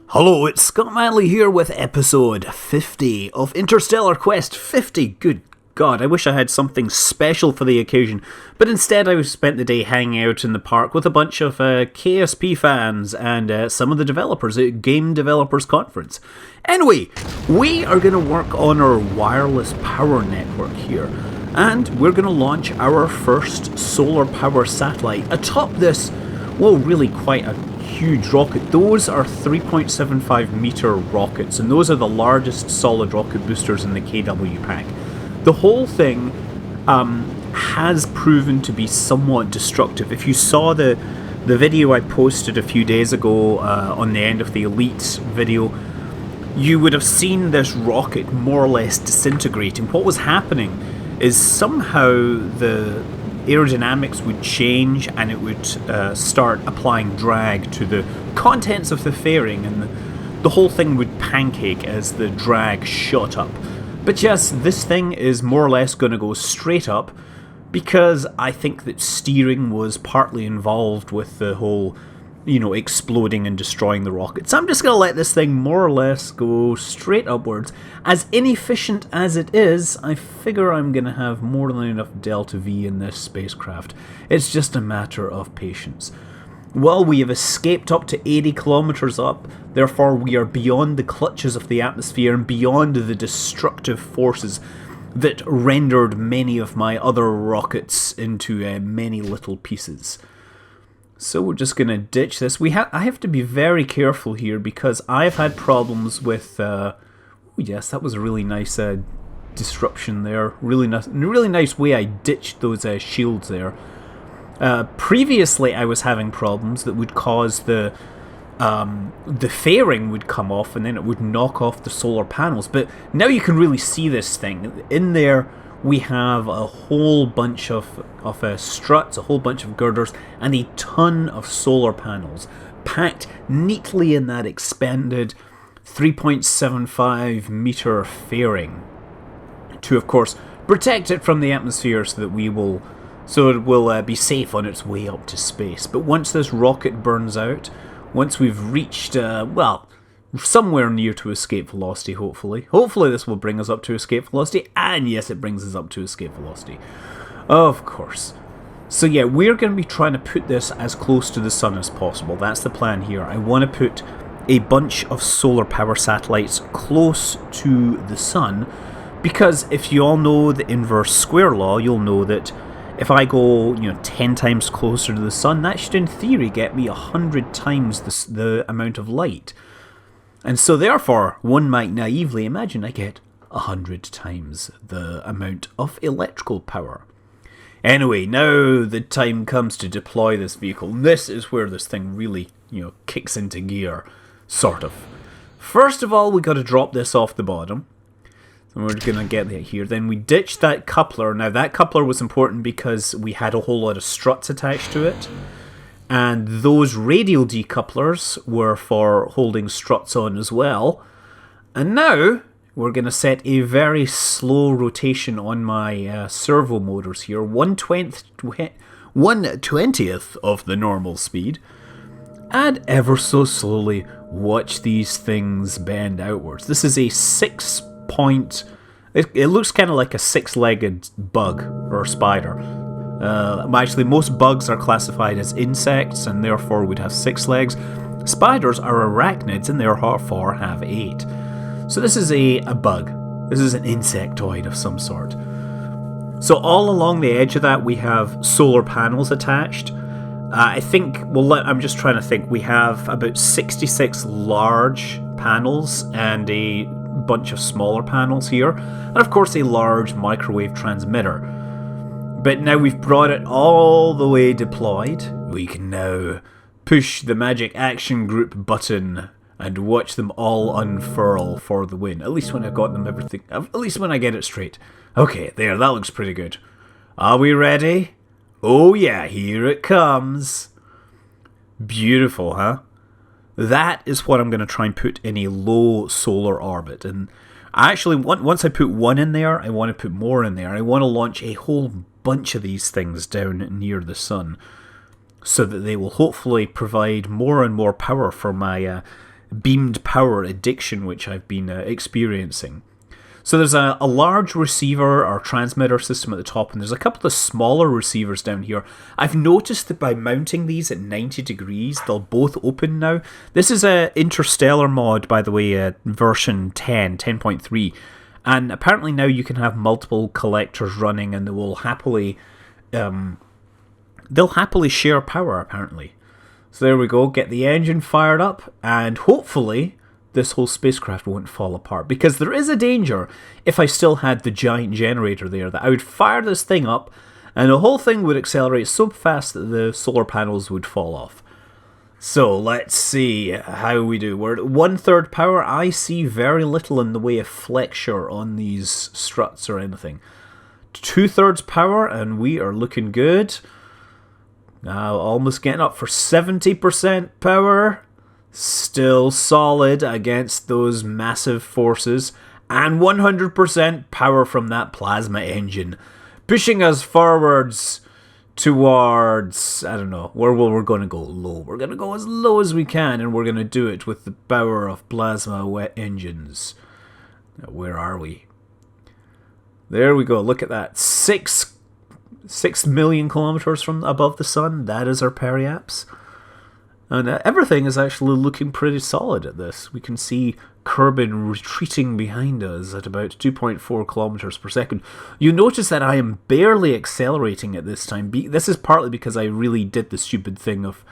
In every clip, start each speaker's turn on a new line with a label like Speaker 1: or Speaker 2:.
Speaker 1: Hello, it's Scott Manley here with episode 50 of Interstellar Quest 50. Good God, I wish I had something special for the occasion, but instead I spent the day hanging out in the park with a bunch of KSP fans and some of the developers at Game Developers Conference. Anyway, we are going to work on our wireless power network here, and we're going to launch our first solar power satellite atop this, well, really quite a huge rocket. Those are 3.75 meter rockets, and those are the largest solid rocket boosters in the KW pack. The whole thing has proven to be somewhat destructive. If you saw the video I posted a few days ago on the end of the Elite video, you would have seen this rocket more or less disintegrating. What was happening is somehow the aerodynamics would change and it would start applying drag to the contents of the fairing, and the whole thing would pancake as the drag shot up. But yes, this thing is more or less going to go straight up because I think that steering was partly involved with the whole, exploding and destroying the rocket. So I'm just going to let this thing more or less go straight upwards. As inefficient as it is, I figure I'm going to have more than enough delta V in this spacecraft. It's just a matter of patience. Well, we have escaped up to 80 kilometers up, therefore we are beyond the clutches of the atmosphere and beyond the destructive forces that rendered many of my other rockets into many little pieces. So we're just going to ditch this. I have to be very careful here because I've had problems with... yes, that was a really nice disruption there. Really nice way I ditched those shields there. Previously, I was having problems that would cause the fairing would come off and then it would knock off the solar panels. But now you can really see this thing. In there, we have a whole bunch of struts, a whole bunch of girders, and a ton of solar panels packed neatly in that expanded 3.75 meter fairing to, of course, protect it from the atmosphere so it will be safe on its way up to space. But once this rocket burns out, once we've reached, somewhere near to escape velocity, hopefully. Hopefully this will bring us up to escape velocity, and yes, it brings us up to escape velocity. Of course. So yeah, we're going to be trying to put this as close to the sun as possible. That's the plan here. I want to put a bunch of solar power satellites close to the sun, because if you all know the inverse square law, you'll know that if I go, 10 times closer to the sun, that should in theory get me 100 times the amount of light. And so therefore, one might naively imagine I get 100 times the amount of electrical power. Anyway, now the time comes to deploy this vehicle. This is where this thing really, kicks into gear, sort of. First of all, we got to drop this off the bottom. And we're going to get that here. Then we ditched that coupler. Now that coupler was important because we had a whole lot of struts attached to it. And those radial decouplers were for holding struts on as well. And now we're going to set a very slow rotation on my servo motors here. 1/20th of the normal speed. And ever so slowly watch these things bend outwards. This is a 6-point... It looks kind of like a 6-legged bug or spider. Actually, most bugs are classified as insects and therefore would have 6 legs. Spiders are arachnids and therefore have 8. So this is a bug. This is an insectoid of some sort. So all along the edge of that we have solar panels attached. I'm just trying to think. We have about 66 large panels and a bunch of smaller panels here, and of course a large microwave transmitter. But now we've brought it all the way deployed, we can now push the magic action group button and watch them all unfurl for the win. At least when I've got them everything. At least when I get it straight. Okay, there, that looks pretty good. Are we ready? Oh yeah, here it comes. Beautiful, huh? That is what I'm going to try and put in a low solar orbit. And actually, once I put one in there, I want to put more in there. I want to launch a whole bunch of these things down near the sun. so that they will hopefully provide more and more power for my beamed power addiction which I've been experiencing. So there's a large receiver or transmitter system at the top, and there's a couple of smaller receivers down here. I've noticed that by mounting these at 90 degrees, they'll both open now. This is a Interstellar mod, by the way, version 10.3. And apparently now you can have multiple collectors running, and they will happily share power, apparently. So there we go, get the engine fired up, and hopefully this whole spacecraft won't fall apart. Because there is a danger, if I still had the giant generator there, that I would fire this thing up, and the whole thing would accelerate so fast that the solar panels would fall off. So let's see how we do. We're at 1/3 power. I see very little in the way of flexure on these struts or anything. 2/3 power, and we are looking good. Now almost getting up for 70% power. Still solid against those massive forces. And 100% power from that plasma engine. Pushing us forwards towards, I don't know, where we're going to go low. We're going to go as low as we can, and we're going to do it with the power of plasma wet engines. Now, where are we? There we go. Look at that. 6 million kilometers from above the sun. That is our periaps. And everything is actually looking pretty solid at this. We can see Kerbal retreating behind us at about 2.4 kilometers per second. You notice that I am barely accelerating at this time. This is partly because I really did the stupid thing of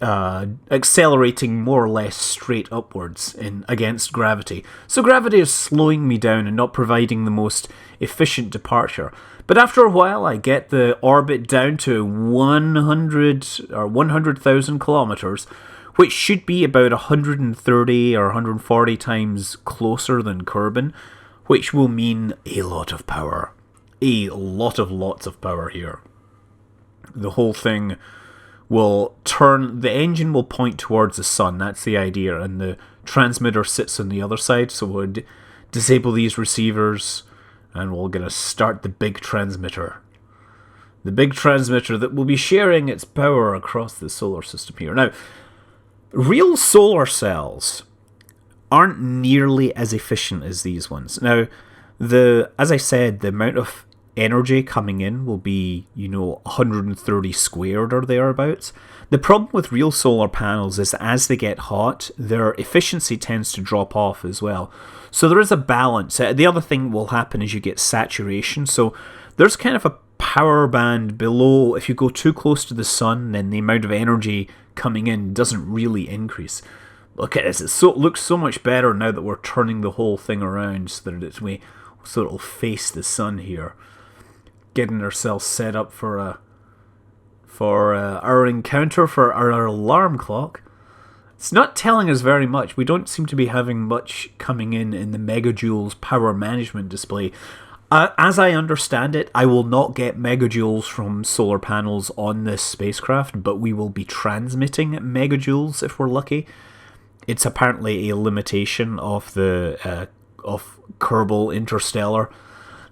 Speaker 1: accelerating more or less straight upwards against gravity. So gravity is slowing me down and not providing the most efficient departure. But after a while, I get the orbit down to 100,000 kilometers, which should be about 130 or 140 times closer than Kerbal, which will mean a lot of power. Lots of power here. The whole thing will turn, the engine will point towards the sun, that's the idea, and the transmitter sits on the other side, so we'll disable these receivers, and we're going to start the big transmitter. The big transmitter that will be sharing its power across the solar system here. Now, real solar cells aren't nearly as efficient as these ones. Now, as I said, the amount of energy coming in will be, 130 squared or thereabouts. The problem with real solar panels is as they get hot, their efficiency tends to drop off as well. So there is a balance. The other thing will happen is you get saturation. So there's kind of a power band below. If you go too close to the sun, then the amount of energy coming in doesn't really increase. Look at this. It looks so much better now that we're turning the whole thing around so that it'll face the sun here. Getting ourselves set up for our encounter, for our alarm clock. It's not telling us very much. We don't seem to be having much coming in the megajoules power management display. As I understand it, I will not get megajoules from solar panels on this spacecraft, but we will be transmitting megajoules if we're lucky. It's apparently a limitation of the of Kerbal Interstellar.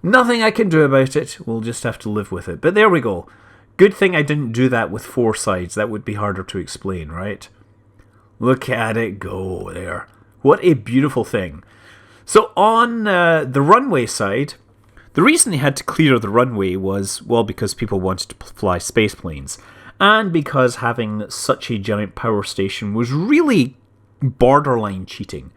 Speaker 1: Nothing I can do about it. We'll just have to live with it. But there we go. Good thing I didn't do that with 4 sides. That would be harder to explain, right? Look at it go there. What a beautiful thing. So on the runway side, the reason they had to clear the runway was, well, because people wanted to fly space planes. And because having such a giant power station was really borderline cheating.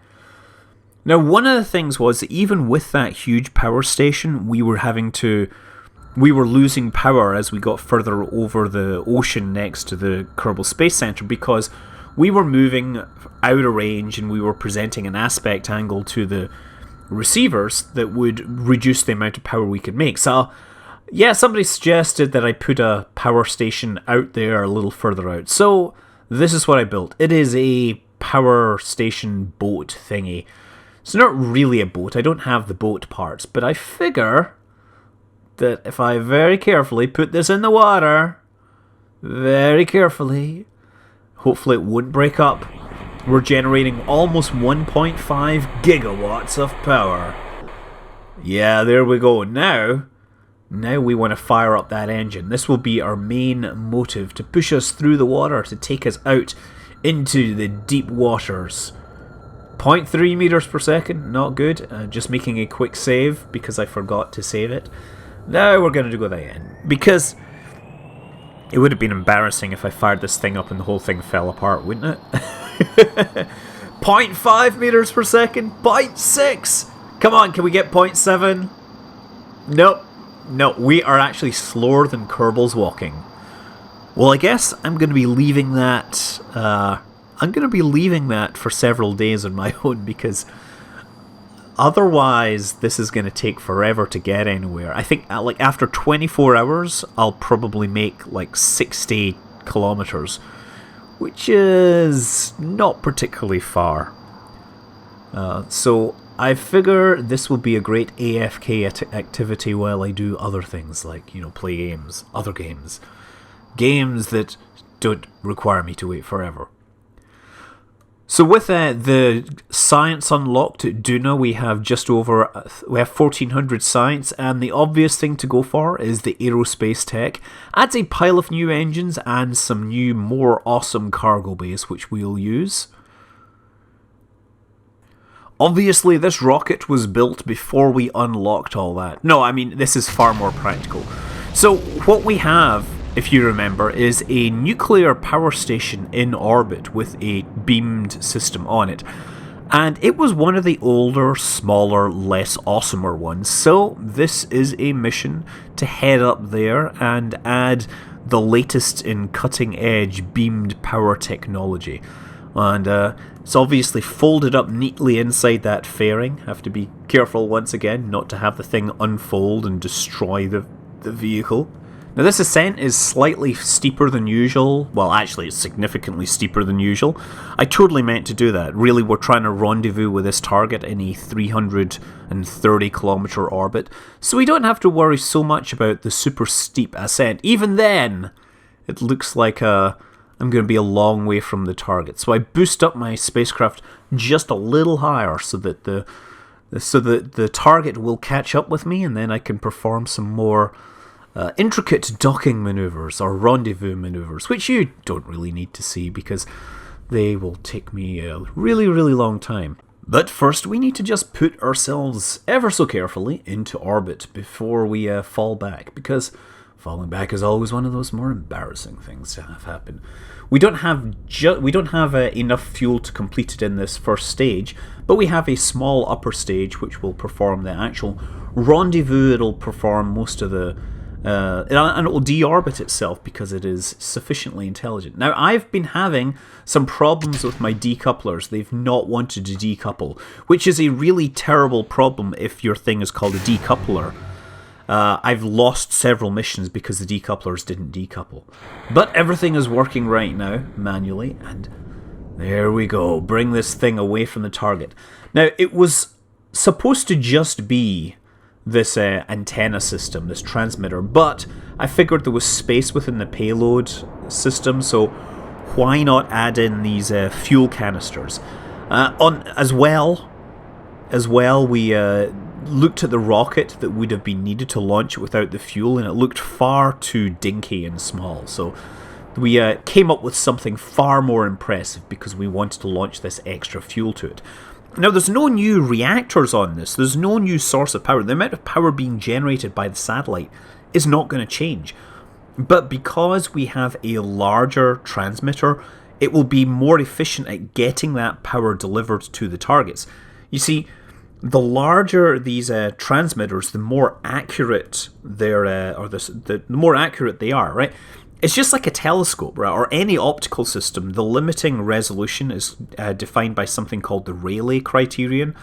Speaker 1: Now, one of the things was that even with that huge power station, we were losing power as we got further over the ocean next to the Kerbal Space Center because we were moving out of range and we were presenting an aspect angle to the receivers that would reduce the amount of power we could make. So, yeah, somebody suggested that I put a power station out there a little further out. So, this is what I built. It is a power station boat thingy. It's not really a boat. I don't have the boat parts, but I figure that if I very carefully put this in the water, very carefully, hopefully it won't break up. We're generating almost 1.5 gigawatts of power. Yeah, there we go. Now, Now we want to fire up that engine. This will be our main motive, to push us through the water, to take us out into the deep waters. 0.3 meters per second, not good. Just making a quick save because I forgot to save it. Now we're going to go that in, because it would have been embarrassing if I fired this thing up and the whole thing fell apart, wouldn't it? 0.5 meters per second, 0.6. Come on, can we get 0.7? Nope. No, we are actually slower than Kerbal's walking. Well, I guess I'm going to be leaving that. I'm going to be leaving that for several days on my own, because otherwise this is going to take forever to get anywhere. I think like after 24 hours, I'll probably make like 60 kilometers, which is not particularly far. So I figure this will be a great AFK activity while I do other things like, play games, other games. Games that don't require me to wait forever. So with the science unlocked at Duna, we have 1,400 science, and the obvious thing to go for is the aerospace tech. Adds a pile of new engines and some new, more awesome cargo bays, which we'll use. Obviously, this rocket was built before we unlocked all that. No, I mean, this is far more practical. So what we have, if you remember, is a nuclear power station in orbit with a beamed system on it. And it was one of the older, smaller, less awesomer ones. So this is a mission to head up there and add the latest in cutting-edge beamed power technology. And it's obviously folded up neatly inside that fairing. Have to be careful once again not to have the thing unfold and destroy the vehicle. Now this ascent is slightly steeper than usual. Well, actually it's significantly steeper than usual. I totally meant to do that. Really, we're trying to rendezvous with this target in a 330 kilometer orbit, so we don't have to worry so much about the super steep ascent. Even then, it looks like I'm going to be a long way from the target. So I boost up my spacecraft just a little higher so that the target will catch up with me, and then I can perform some more intricate docking maneuvers or rendezvous maneuvers, which you don't really need to see because they will take me a really, really long time. But first we need to just put ourselves ever so carefully into orbit before we fall back, because falling back is always one of those more embarrassing things to have happen. We don't have enough fuel to complete it in this first stage, but we have a small upper stage which will perform the actual rendezvous. It'll perform most of the and it will deorbit itself because it is sufficiently intelligent. Now, I've been having some problems with my decouplers. They've not wanted to decouple, which is a really terrible problem if your thing is called a decoupler. I've lost several missions because the decouplers didn't decouple. But everything is working right now, manually, and there we go. Bring this thing away from the target. Now, it was supposed to just be this antenna system, this transmitter, but I figured there was space within the payload system, so why not add in these fuel canisters? As well, we looked at the rocket that would have been needed to launch it without the fuel, and it looked far too dinky and small, so we came up with something far more impressive because we wanted to launch this extra fuel to it. Now, there's no new reactors on this. There's no new source of power. The amount of power being generated by the satellite is not going to change. But because we have a larger transmitter, it will be more efficient at getting that power delivered to the targets. You see, the larger these transmitters, the more accurate the more accurate they are, right? It's just like a telescope, right, or any optical system. The limiting resolution is defined by something called the Rayleigh Criterion,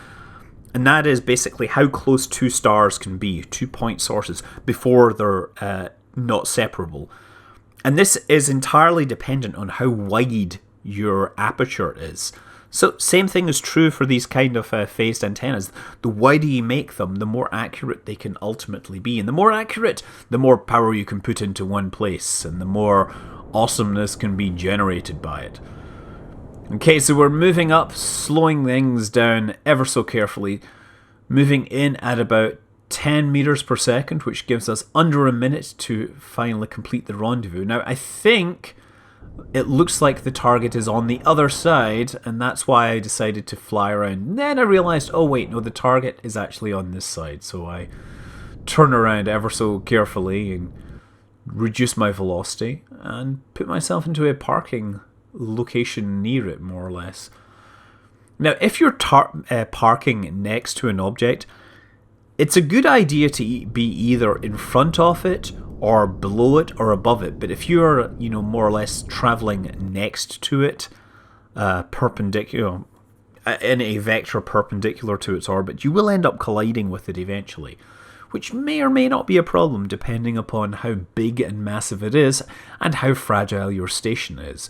Speaker 1: and that is basically how close two stars can be, 2 point sources, before they're not separable. And this is entirely dependent on how wide your aperture is. So same thing is true for these kind of phased antennas. The wider you make them, the more accurate they can ultimately be. And the more accurate, the more power you can put into one place, and the more awesomeness can be generated by it. Okay, so we're moving up, slowing things down ever so carefully, moving in at about 10 meters per second, which gives us under a minute to finally complete the rendezvous. Now, I think it looks like the target is on the other side, and that's why I decided to fly around. And then I realized, oh wait, no, the target is actually on this side. So I turn around ever so carefully and reduce my velocity and put myself into a parking location near it, more or less. Now, if you're parking next to an object, it's a good idea to be either in front of it or below it or above it. But if you're, more or less traveling next to it, perpendicular, in a vector perpendicular to its orbit, you will end up colliding with it eventually, which may or may not be a problem depending upon how big and massive it is and how fragile your station is.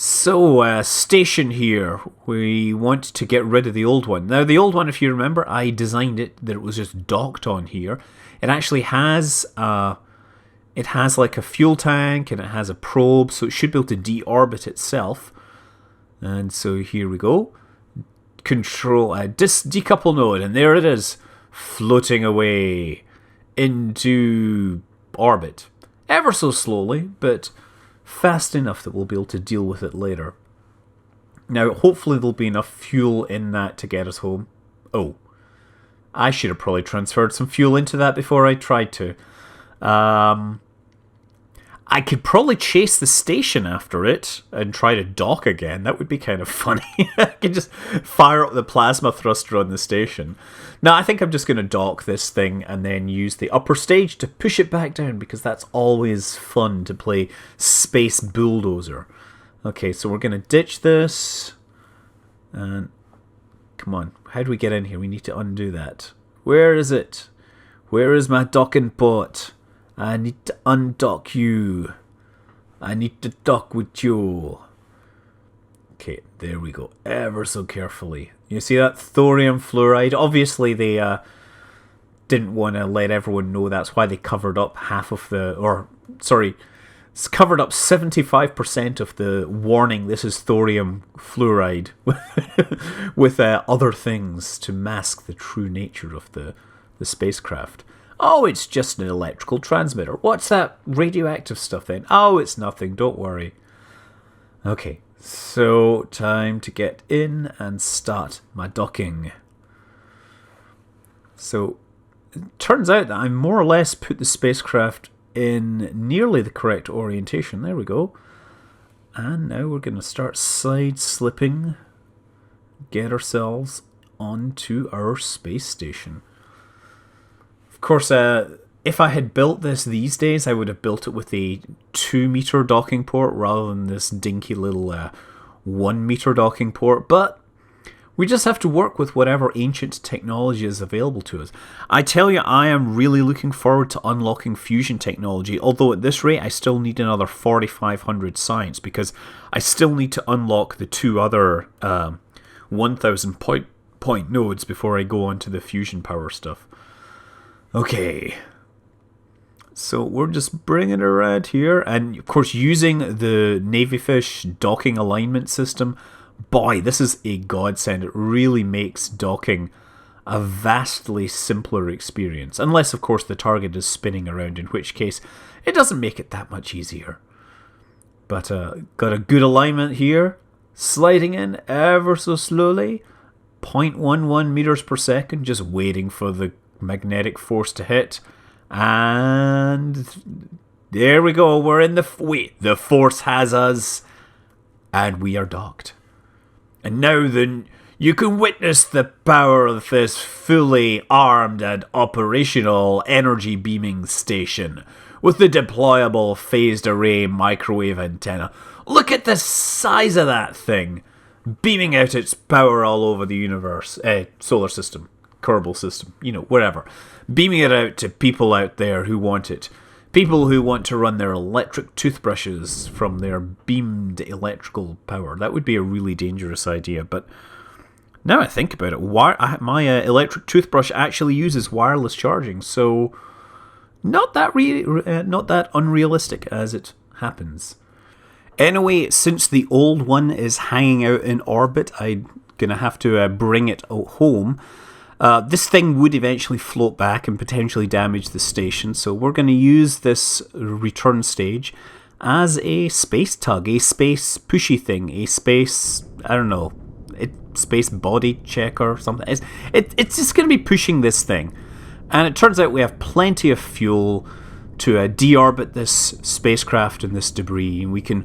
Speaker 1: So, station here, we want to get rid of the old one. Now, the old one, if you remember, I designed it that it was just docked on here. It actually has, like a fuel tank and it has a probe, so it should be able to deorbit itself. And so here we go. Control, decouple node, and there it is, floating away into orbit. Ever so slowly, but fast enough that we'll be able to deal with it later. Now, hopefully there'll be enough fuel in that to get us home. Oh, I should have probably transferred some fuel into that before I tried to. I could probably chase the station after it and try to dock again. That would be kind of funny. I could just fire up the plasma thruster on the station. No, I think I'm just going to dock this thing and then use the upper stage to push it back down, because that's always fun to play Space Bulldozer. Okay, so we're going to ditch this. And come on, how do we get in here? We need to undo that. Where is it? Where is my docking port? I need to undock you. I need to dock with you. Okay, there we go. Ever so carefully. You see that thorium fluoride? Obviously they didn't want to let everyone know. That's why they covered up covered up 75% of the warning, this is thorium fluoride, with other things to mask the true nature of the spacecraft. Oh, it's just an electrical transmitter. What's that radioactive stuff then? Oh, it's nothing, don't worry. Okay, so time to get in and start my docking. So, it turns out that I more or less put the spacecraft in nearly the correct orientation. There we go. And now we're going to start side slipping, get ourselves onto our space station. Of course, if I had built this these days, I would have built it with a 2-meter docking port rather than this dinky little 1-meter docking port. But we just have to work with whatever ancient technology is available to us. I tell you, I am really looking forward to unlocking fusion technology, although at this rate I still need another 4,500 science, because I still need to unlock the 2 other 1,000 point nodes before I go on to the fusion power stuff. Okay, so we're just bringing it around here, and of course using the Navyfish docking alignment system. Boy, this is a godsend. It really makes docking a vastly simpler experience, unless of course the target is spinning around, in which case it doesn't make it that much easier. But got a good alignment here, sliding in ever so slowly, 0.11 meters per second, just waiting for the magnetic force to hit, and there we go. We're in the force has us, and we are docked. And now then, you can witness the power of this fully armed and operational energy beaming station with the deployable phased array microwave antenna. Look at the size of that thing, beaming out its power all over the universe, solar system. Kerbal system, wherever. Beaming it out to people out there who want it. People who want to run their electric toothbrushes from their beamed electrical power. That would be a really dangerous idea, but now I think about it, my electric toothbrush actually uses wireless charging, so not that unrealistic as it happens. Anyway, since the old one is hanging out in orbit, I'm going to have to bring it home. This thing would eventually float back and potentially damage the station, so we're going to use this return stage as a space tug, a space pushy thing, a space, I don't know, space body check or something. It's just going to be pushing this thing. And it turns out we have plenty of fuel to deorbit this spacecraft and this debris, and we can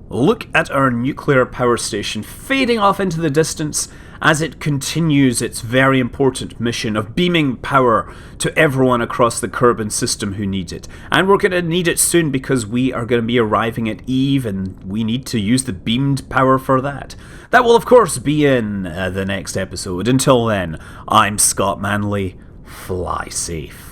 Speaker 1: look at our nuclear power station fading off into the distance as it continues its very important mission of beaming power to everyone across the Kerbal system who needs it. And we're going to need it soon because we are going to be arriving at Eve and we need to use the beamed power for that. That will of course be in the next episode. Until then, I'm Scott Manley. Fly safe.